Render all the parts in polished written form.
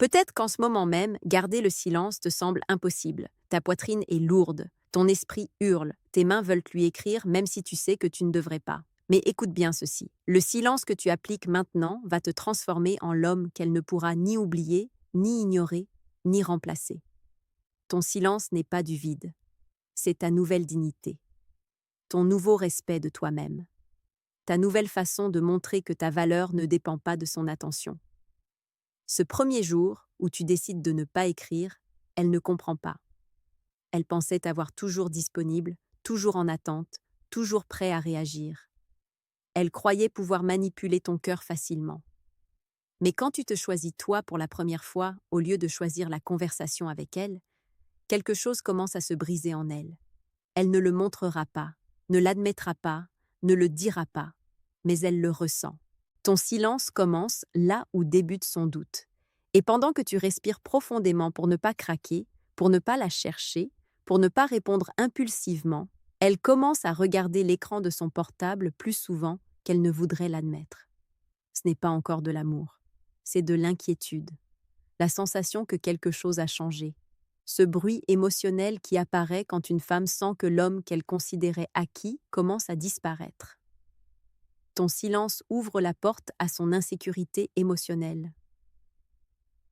Peut-être qu'en ce moment même, garder le silence te semble impossible. Ta poitrine est lourde, ton esprit hurle, tes mains veulent lui écrire même si tu sais que tu ne devrais pas. Mais écoute bien ceci. Le silence que tu appliques maintenant va te transformer en l'homme qu'elle ne pourra ni oublier, ni ignorer, ni remplacer. Ton silence n'est pas du vide. C'est ta nouvelle dignité. Ton nouveau respect de toi-même. Ta nouvelle façon de montrer que ta valeur ne dépend pas de son attention. Ce premier jour où tu décides de ne pas écrire, elle ne comprend pas. Elle pensait t'avoir toujours disponible, toujours en attente, toujours prêt à réagir. Elle croyait pouvoir manipuler ton cœur facilement. Mais quand tu te choisis toi pour la première fois, au lieu de choisir la conversation avec elle, quelque chose commence à se briser en elle. Elle ne le montrera pas, ne l'admettra pas, ne le dira pas, mais elle le ressent. Ton silence commence là où débute son doute. Et pendant que tu respires profondément pour ne pas craquer, pour ne pas la chercher, pour ne pas répondre impulsivement, elle commence à regarder l'écran de son portable plus souvent qu'elle ne voudrait l'admettre. Ce n'est pas encore de l'amour, c'est de l'inquiétude, la sensation que quelque chose a changé, ce bruit émotionnel qui apparaît quand une femme sent que l'homme qu'elle considérait acquis commence à disparaître. Ton silence ouvre la porte à son insécurité émotionnelle.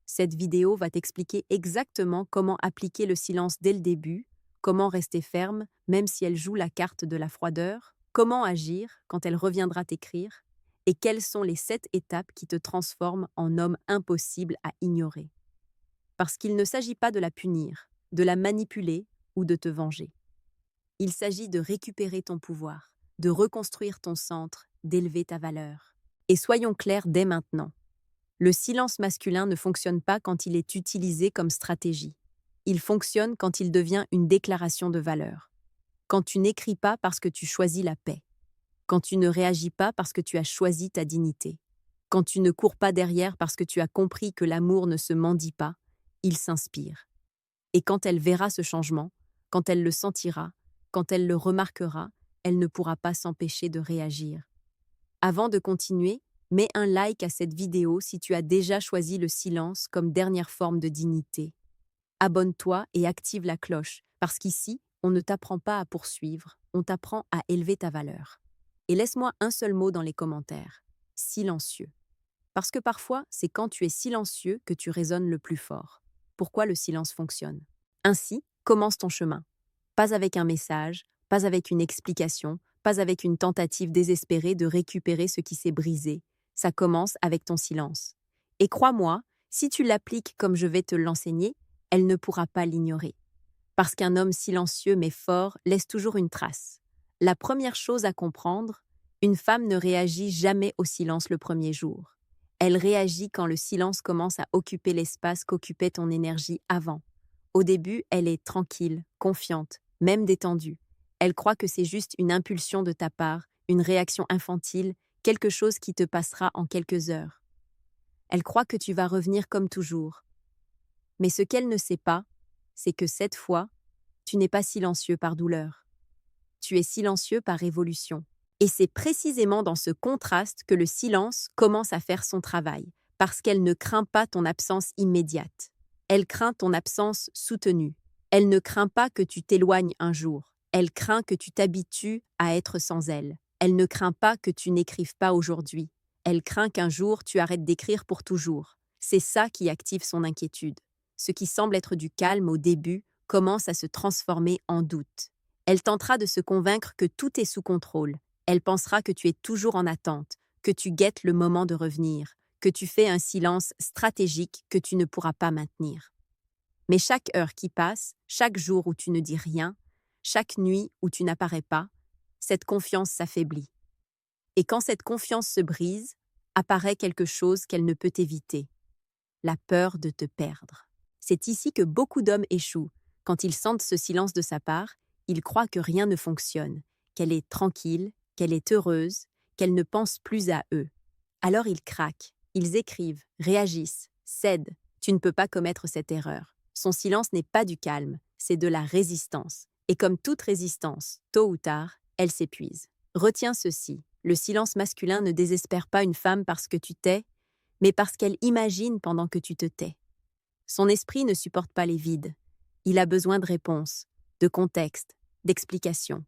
Cette vidéo va t'expliquer exactement comment appliquer le silence dès le début, comment rester ferme même si elle joue la carte de la froideur, comment agir quand elle reviendra t'écrire, et quelles sont les 7 étapes qui te transforment en homme impossible à ignorer. Parce qu'il ne s'agit pas de la punir, de la manipuler ou de te venger. Il s'agit de récupérer ton pouvoir, de reconstruire ton centre, d'élever ta valeur. Et soyons clairs dès maintenant. Le silence masculin ne fonctionne pas quand il est utilisé comme stratégie. Il fonctionne quand il devient une déclaration de valeur. Quand tu n'écris pas parce que tu choisis la paix. Quand tu ne réagis pas parce que tu as choisi ta dignité. Quand tu ne cours pas derrière parce que tu as compris que l'amour ne se mendie pas, il s'inspire. Et quand elle verra ce changement, quand elle le sentira, quand elle le remarquera, elle ne pourra pas s'empêcher de réagir. Avant de continuer, mets un like à cette vidéo si tu as déjà choisi le silence comme dernière forme de dignité. Abonne-toi et active la cloche, parce qu'ici, on ne t'apprend pas à poursuivre, on t'apprend à élever ta valeur. Et laisse-moi un seul mot dans les commentaires. Silencieux. Parce que parfois, c'est quand tu es silencieux que tu résonnes le plus fort. Pourquoi le silence fonctionne? Ainsi, commence ton chemin. Pas avec un message, pas avec une explication, pas avec une tentative désespérée de récupérer ce qui s'est brisé. Ça commence avec ton silence. Et crois-moi, si tu l'appliques comme je vais te l'enseigner, elle ne pourra pas l'ignorer. Parce qu'un homme silencieux mais fort laisse toujours une trace. La première chose à comprendre, une femme ne réagit jamais au silence le premier jour. Elle réagit quand le silence commence à occuper l'espace qu'occupait ton énergie avant. Au début, elle est tranquille, confiante, même détendue. Elle croit que c'est juste une impulsion de ta part, une réaction infantile, quelque chose qui te passera en quelques heures. Elle croit que tu vas revenir comme toujours. Mais ce qu'elle ne sait pas, c'est que cette fois, tu n'es pas silencieux par douleur. Tu es silencieux par évolution. Et c'est précisément dans ce contraste que le silence commence à faire son travail, parce qu'elle ne craint pas ton absence immédiate. Elle craint ton absence soutenue. Elle ne craint pas que tu t'éloignes un jour. Elle craint que tu t'habitues à être sans elle. Elle ne craint pas que tu n'écrives pas aujourd'hui. Elle craint qu'un jour tu arrêtes d'écrire pour toujours. C'est ça qui active son inquiétude. Ce qui semble être du calme au début commence à se transformer en doute. Elle tentera de se convaincre que tout est sous contrôle. Elle pensera que tu es toujours en attente, que tu guettes le moment de revenir, que tu fais un silence stratégique que tu ne pourras pas maintenir. Mais chaque heure qui passe, chaque jour où tu ne dis rien, chaque nuit où tu n'apparais pas, cette confiance s'affaiblit. Et quand cette confiance se brise, apparaît quelque chose qu'elle ne peut éviter, la peur de te perdre. C'est ici que beaucoup d'hommes échouent. Quand ils sentent ce silence de sa part, ils croient que rien ne fonctionne, qu'elle est tranquille, qu'elle est heureuse, qu'elle ne pense plus à eux. Alors ils craquent, ils écrivent, réagissent, cèdent. Tu ne peux pas commettre cette erreur. Son silence n'est pas du calme, c'est de la résistance. Et comme toute résistance, tôt ou tard, elle s'épuise. Retiens ceci, le silence masculin ne désespère pas une femme parce que tu tais, mais parce qu'elle imagine pendant que tu te tais. Son esprit ne supporte pas les vides. Il a besoin de réponses, de contexte, d'explications.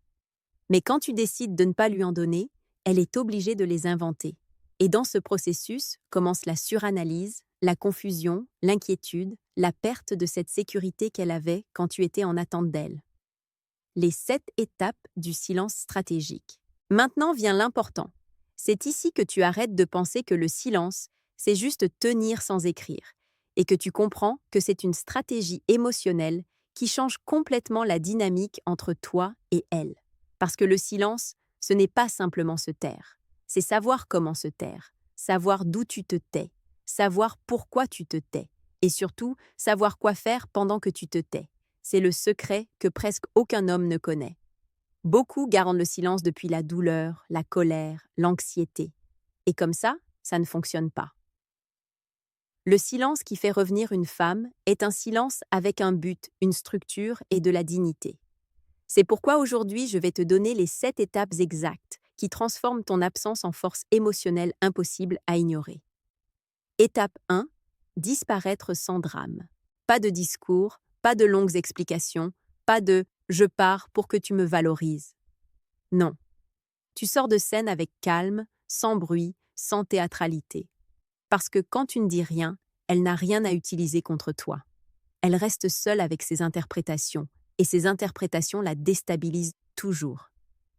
Mais quand tu décides de ne pas lui en donner, elle est obligée de les inventer. Et dans ce processus commence la suranalyse, la confusion, l'inquiétude, la perte de cette sécurité qu'elle avait quand tu étais en attente d'elle. Les 7 étapes du silence stratégique. Maintenant vient l'important. C'est ici que tu arrêtes de penser que le silence, c'est juste tenir sans écrire, et que tu comprends que c'est une stratégie émotionnelle qui change complètement la dynamique entre toi et elle. Parce que le silence, ce n'est pas simplement se taire, c'est savoir comment se taire, savoir d'où tu te tais, savoir pourquoi tu te tais, et surtout savoir quoi faire pendant que tu te tais. C'est le secret que presque aucun homme ne connaît. Beaucoup gardent le silence depuis la douleur, la colère, l'anxiété. Et comme ça ne fonctionne pas. Le silence qui fait revenir une femme est un silence avec un but, une structure et de la dignité. C'est pourquoi aujourd'hui je vais te donner les 7 étapes exactes qui transforment ton absence en force émotionnelle impossible à ignorer. Étape 1. Disparaître sans drame. Pas de discours, pas de longues explications, pas de « je pars pour que tu me valorises ». Non. Tu sors de scène avec calme, sans bruit, sans théâtralité. Parce que quand tu ne dis rien, elle n'a rien à utiliser contre toi. Elle reste seule avec ses interprétations, et ces interprétations la déstabilisent toujours.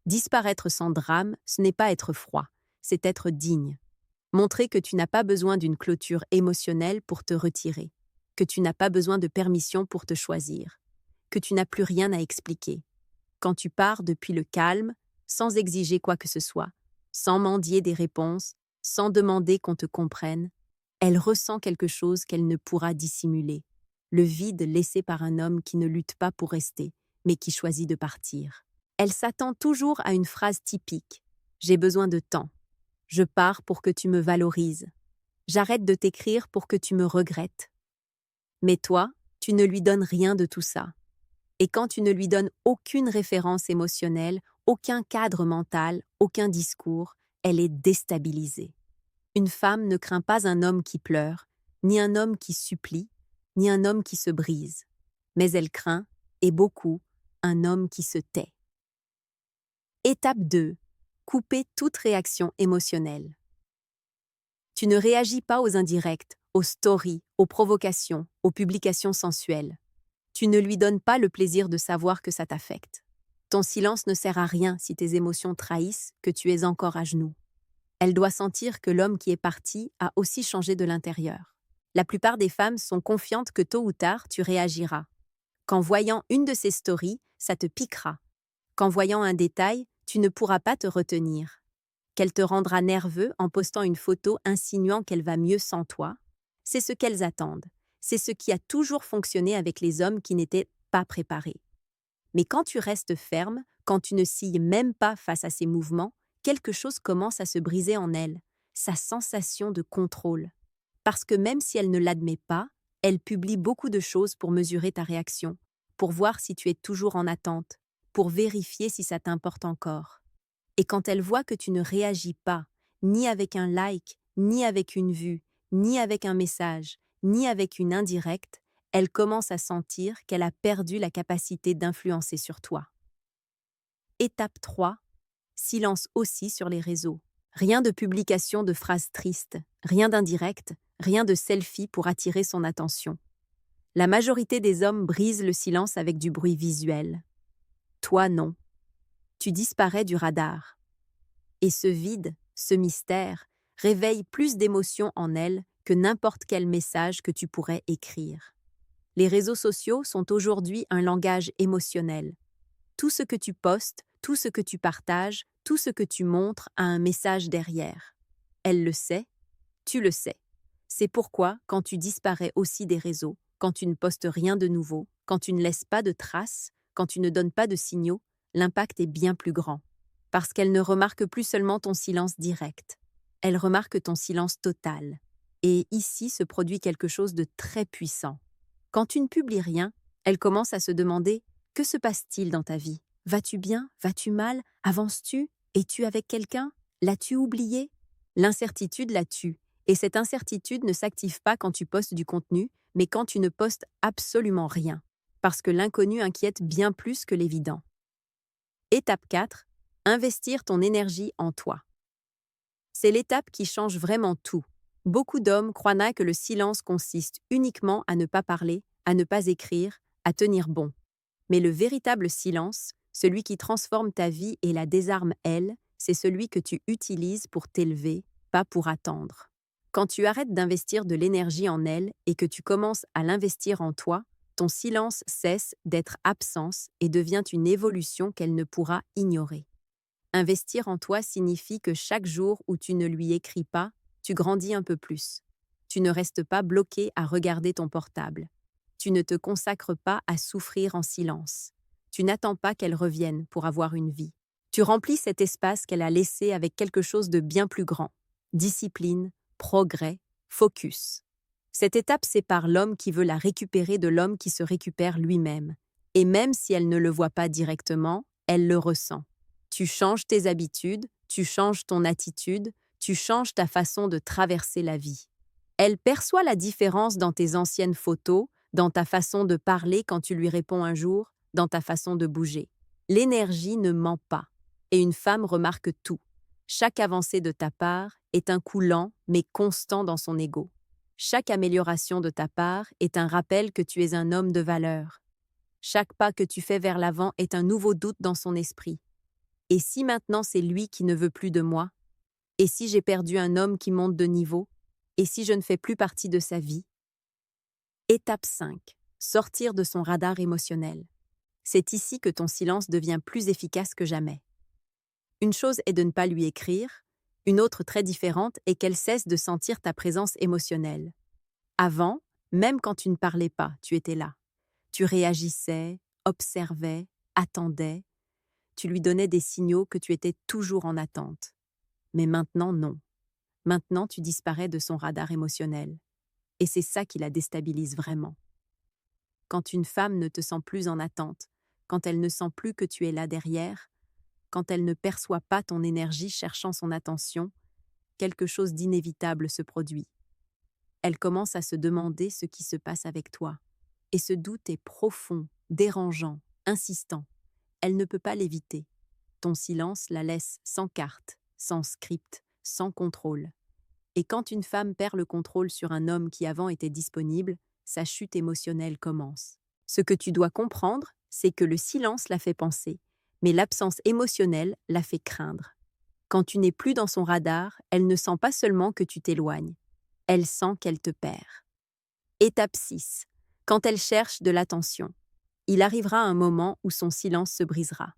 Disparaître sans drame, ce n'est pas être froid, c'est être digne. Montrer que tu n'as pas besoin d'une clôture émotionnelle pour te retirer, que tu n'as pas besoin de permission pour te choisir, que tu n'as plus rien à expliquer. Quand tu pars depuis le calme, sans exiger quoi que ce soit, sans mendier des réponses, sans demander qu'on te comprenne, elle ressent quelque chose qu'elle ne pourra dissimuler, le vide laissé par un homme qui ne lutte pas pour rester, mais qui choisit de partir. Elle s'attend toujours à une phrase typique « J'ai besoin de temps ». Je pars pour que tu me valorises. J'arrête de t'écrire pour que tu me regrettes. Mais toi, tu ne lui donnes rien de tout ça. Et quand tu ne lui donnes aucune référence émotionnelle, aucun cadre mental, aucun discours, elle est déstabilisée. Une femme ne craint pas un homme qui pleure, ni un homme qui supplie, ni un homme qui se brise. Mais elle craint, et beaucoup, un homme qui se tait. Étape 2. Couper toute réaction émotionnelle. Tu ne réagis pas aux indirects, aux stories, aux provocations, aux publications sensuelles. Tu ne lui donnes pas le plaisir de savoir que ça t'affecte. Ton silence ne sert à rien si tes émotions trahissent que tu es encore à genoux. Elle doit sentir que l'homme qui est parti a aussi changé de l'intérieur. La plupart des femmes sont confiantes que tôt ou tard tu réagiras. Qu'en voyant une de ces stories, ça te piquera. Qu'en voyant un détail, tu ne pourras pas te retenir. Qu'elle te rendra nerveux en postant une photo insinuant qu'elle va mieux sans toi. C'est ce qu'elles attendent. C'est ce qui a toujours fonctionné avec les hommes qui n'étaient pas préparés. Mais quand tu restes ferme, quand tu ne silles même pas face à ces mouvements, quelque chose commence à se briser en elle, sa sensation de contrôle. Parce que même si elle ne l'admet pas, elle publie beaucoup de choses pour mesurer ta réaction, pour voir si tu es toujours en attente, pour vérifier si ça t'importe encore. Et quand elle voit que tu ne réagis pas, ni avec un like, ni avec une vue, ni avec un message, ni avec une indirecte, elle commence à sentir qu'elle a perdu la capacité d'influencer sur toi. Étape 3. Silence aussi sur les réseaux. Rien de publication de phrases tristes, rien d'indirect, rien de selfie pour attirer son attention. La majorité des hommes brisent le silence avec du bruit visuel. Toi, non. Tu disparais du radar. Et ce vide, ce mystère, réveille plus d'émotions en elle que n'importe quel message que tu pourrais écrire. Les réseaux sociaux sont aujourd'hui un langage émotionnel. Tout ce que tu postes, tout ce que tu partages, tout ce que tu montres a un message derrière. Elle le sait, tu le sais. C'est pourquoi, quand tu disparais aussi des réseaux, quand tu ne postes rien de nouveau, quand tu ne laisses pas de traces, quand tu ne donnes pas de signaux, l'impact est bien plus grand. Parce qu'elle ne remarque plus seulement ton silence direct. Elle remarque ton silence total. Et ici se produit quelque chose de très puissant. Quand tu ne publies rien, elle commence à se demander « Que se passe-t-il dans ta vie ? Vas-tu bien ? Vas-tu mal ? Avances-tu ? Es-tu avec quelqu'un ? L'as-tu oublié ?» L'incertitude la tue. Et cette incertitude ne s'active pas quand tu postes du contenu, mais quand tu ne postes absolument rien, parce que l'inconnu inquiète bien plus que l'évident. Étape 4. Investir ton énergie en toi. C'est l'étape qui change vraiment tout. Beaucoup d'hommes croient que le silence consiste uniquement à ne pas parler, à ne pas écrire, à tenir bon. Mais le véritable silence, celui qui transforme ta vie et la désarme elle, c'est celui que tu utilises pour t'élever, pas pour attendre. Quand tu arrêtes d'investir de l'énergie en elle et que tu commences à l'investir en toi, ton silence cesse d'être absence et devient une évolution qu'elle ne pourra ignorer. Investir en toi signifie que chaque jour où tu ne lui écris pas, tu grandis un peu plus. Tu ne restes pas bloqué à regarder ton portable. Tu ne te consacres pas à souffrir en silence. Tu n'attends pas qu'elle revienne pour avoir une vie. Tu remplis cet espace qu'elle a laissé avec quelque chose de bien plus grand. Discipline, progrès, focus. Cette étape sépare l'homme qui veut la récupérer de l'homme qui se récupère lui-même. Et même si elle ne le voit pas directement, elle le ressent. Tu changes tes habitudes, tu changes ton attitude, tu changes ta façon de traverser la vie. Elle perçoit la différence dans tes anciennes photos, dans ta façon de parler quand tu lui réponds un jour, dans ta façon de bouger. L'énergie ne ment pas, et une femme remarque tout. Chaque avancée de ta part est un coup lent mais constant dans son ego. Chaque amélioration de ta part est un rappel que tu es un homme de valeur. Chaque pas que tu fais vers l'avant est un nouveau doute dans son esprit. Et si maintenant c'est lui qui ne veut plus de moi? Et si j'ai perdu un homme qui monte de niveau? Et si je ne fais plus partie de sa vie? Étape 5. Sortir de son radar émotionnel. C'est ici que ton silence devient plus efficace que jamais. Une chose est de ne pas lui écrire, une autre très différente est qu'elle cesse de sentir ta présence émotionnelle. Avant, même quand tu ne parlais pas, tu étais là. Tu réagissais, observais, attendais. Tu lui donnais des signaux que tu étais toujours en attente. Mais maintenant, non. Maintenant, tu disparais de son radar émotionnel. Et c'est ça qui la déstabilise vraiment. Quand une femme ne te sent plus en attente, quand elle ne sent plus que tu es là derrière, quand elle ne perçoit pas ton énergie cherchant son attention, quelque chose d'inévitable se produit. Elle commence à se demander ce qui se passe avec toi. Et ce doute est profond, dérangeant, insistant. Elle ne peut pas l'éviter. Ton silence la laisse sans carte, sans script, sans contrôle. Et quand une femme perd le contrôle sur un homme qui avant était disponible, sa chute émotionnelle commence. Ce que tu dois comprendre, c'est que le silence la fait penser, mais l'absence émotionnelle la fait craindre. Quand tu n'es plus dans son radar, elle ne sent pas seulement que tu t'éloignes, elle sent qu'elle te perd. Étape 6. Quand elle cherche de l'attention. Il arrivera un moment où son silence se brisera.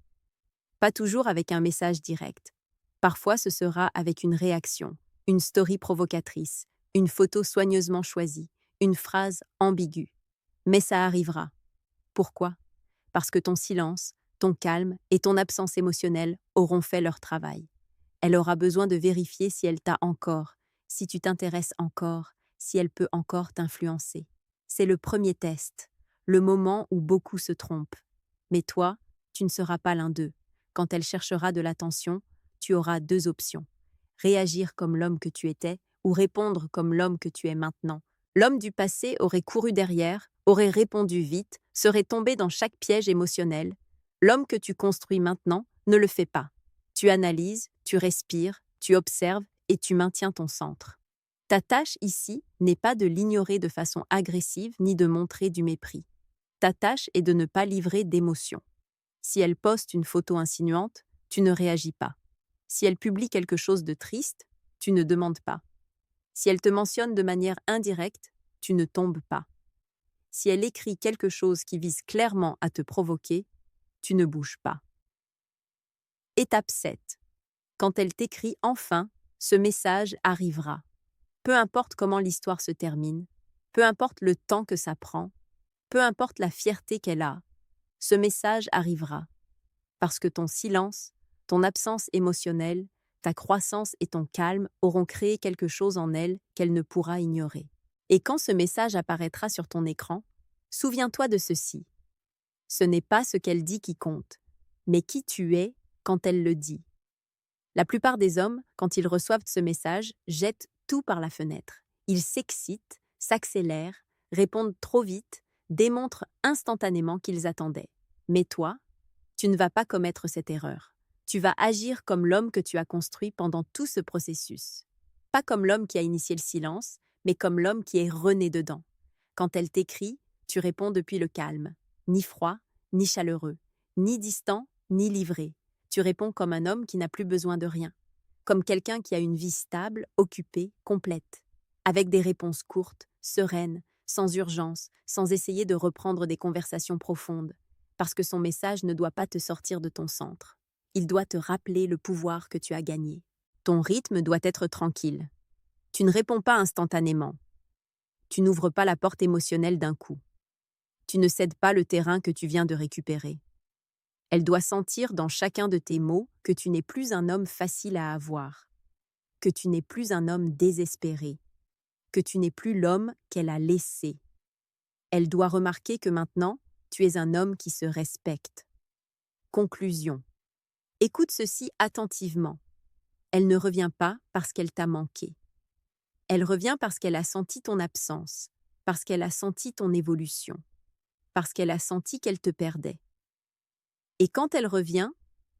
Pas toujours avec un message direct. Parfois ce sera avec une réaction, une story provocatrice, une photo soigneusement choisie, une phrase ambiguë. Mais ça arrivera. Pourquoi? Parce que ton silence, ton calme et ton absence émotionnelle auront fait leur travail. Elle aura besoin de vérifier si elle t'a encore, si tu t'intéresses encore, si elle peut encore t'influencer. C'est le premier test, le moment où beaucoup se trompent. Mais toi, tu ne seras pas l'un d'eux. Quand elle cherchera de l'attention, tu auras deux options. Réagir comme l'homme que tu étais ou répondre comme l'homme que tu es maintenant. L'homme du passé aurait couru derrière, aurait répondu vite, serait tombé dans chaque piège émotionnel. L'homme que tu construis maintenant ne le fait pas. Tu analyses, tu respires, tu observes et tu maintiens ton centre. Ta tâche ici n'est pas de l'ignorer de façon agressive ni de montrer du mépris. Ta tâche est de ne pas livrer d'émotions. Si elle poste une photo insinuante, tu ne réagis pas. Si elle publie quelque chose de triste, tu ne demandes pas. Si elle te mentionne de manière indirecte, tu ne tombes pas. Si elle écrit quelque chose qui vise clairement à te provoquer, tu ne bouges pas. Étape 7. Quand elle t'écrit enfin, ce message arrivera. Peu importe comment l'histoire se termine, peu importe le temps que ça prend, peu importe la fierté qu'elle a, ce message arrivera. Parce que ton silence, ton absence émotionnelle, ta croissance et ton calme auront créé quelque chose en elle qu'elle ne pourra ignorer. Et quand ce message apparaîtra sur ton écran, souviens-toi de ceci. Ce n'est pas ce qu'elle dit qui compte, mais qui tu es quand elle le dit. La plupart des hommes, quand ils reçoivent ce message, jettent tout par la fenêtre. Ils s'excitent, s'accélèrent, répondent trop vite, démontrent instantanément qu'ils attendaient. Mais toi, tu ne vas pas commettre cette erreur. Tu vas agir comme l'homme que tu as construit pendant tout ce processus. Pas comme l'homme qui a initié le silence, mais comme l'homme qui est rené dedans. Quand elle t'écrit, tu réponds depuis le calme, ni froid, ni chaleureux, ni distant, ni livré. Tu réponds comme un homme qui n'a plus besoin de rien, comme quelqu'un qui a une vie stable, occupée, complète, avec des réponses courtes, sereines, sans urgence, sans essayer de reprendre des conversations profondes, parce que son message ne doit pas te sortir de ton centre. Il doit te rappeler le pouvoir que tu as gagné. Ton rythme doit être tranquille. Tu ne réponds pas instantanément. Tu n'ouvres pas la porte émotionnelle d'un coup. Tu ne cèdes pas le terrain que tu viens de récupérer. Elle doit sentir dans chacun de tes mots que tu n'es plus un homme facile à avoir, que tu n'es plus un homme désespéré, que tu n'es plus l'homme qu'elle a laissé. Elle doit remarquer que maintenant, tu es un homme qui se respecte. Conclusion. Écoute ceci attentivement. Elle ne revient pas parce qu'elle t'a manqué. Elle revient parce qu'elle a senti ton absence, parce qu'elle a senti ton évolution, parce qu'elle a senti qu'elle te perdait. Et quand elle revient,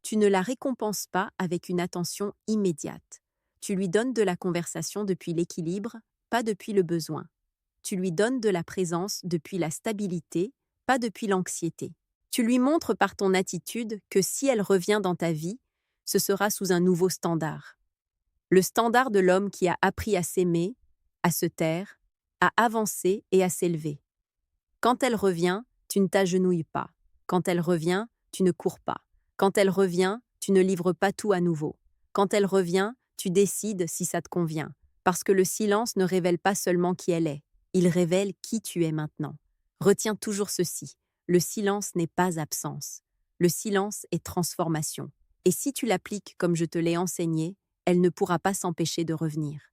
tu ne la récompenses pas avec une attention immédiate. Tu lui donnes de la conversation depuis l'équilibre, pas depuis le besoin. Tu lui donnes de la présence depuis la stabilité, pas depuis l'anxiété. Tu lui montres par ton attitude que si elle revient dans ta vie, ce sera sous un nouveau standard. Le standard de l'homme qui a appris à s'aimer, à se taire, à avancer et à s'élever. Quand elle revient, tu ne t'agenouilles pas. Quand elle revient, tu ne cours pas. Quand elle revient, tu ne livres pas tout à nouveau. Quand elle revient, tu décides si ça te convient. Parce que le silence ne révèle pas seulement qui elle est, il révèle qui tu es maintenant. Retiens toujours ceci, le silence n'est pas absence. Le silence est transformation. Et si tu l'appliques comme je te l'ai enseigné, elle ne pourra pas s'empêcher de revenir.